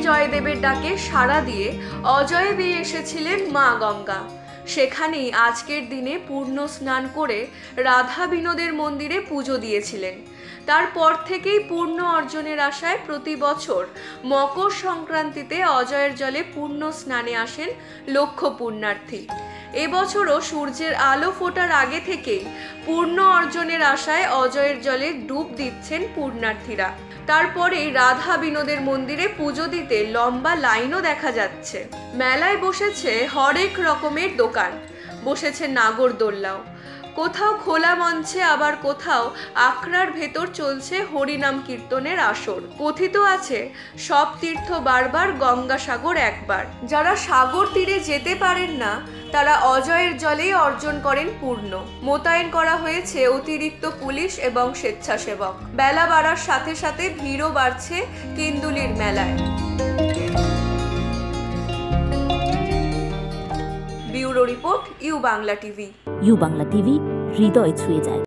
জয়দেবের ডাকে সাড়া দিয়ে অজয় বেয়ে এসেছিলেন মা গঙ্গা। সেখানেই আজকের দিনে পূর্ণ স্নান করে রাধা বিনোদের মন্দিরে পুজো দিয়েছিলেন। তারপর থেকেই পূর্ণ অর্জনের আশায় প্রতি বছর মকর সংক্রান্তিতে অজয়ের জলে পূর্ণ স্নানে আসেন লক্ষ পুণ্যার্থী। এবছরও সূর্যের আলো ফোটার আগে থেকেই পূর্ণ অর্জনের আশায় অজয়ের জলে ডুব দিচ্ছেন পুণ্যার্থীরা। তারপরেই রাধা বিনোদের মন্দিরে পুজো দিতে লম্বা লাইনও দেখা যাচ্ছে। মেলায় বসেছে হরেক রকমের দোকান, বসেছে নাগরদোল্লাও। কোথাও খোলা মঞ্চে, আবার কোথাও আখড়ার ভেতর চলছে হরিনাম কীর্তনের আসর। কথিত আছে সব তীর্থ বারবার, গঙ্গাসাগর একবার। যারা সাগর তীরে যেতে পারেন না তারা অজয়ের জলেই অর্জন করেন পূর্ণ। মোতায়েন করা হয়েছে অতিরিক্ত পুলিশ এবং স্বেচ্ছাসেবক। বেলা বাড়ার সাথে সাথে ভিড়ও বাড়ছে কেন্দুলির মেলায়। Bureau report, U Bangla TV. U Bangla TV, হৃদয় ছুঁয়ে যায়।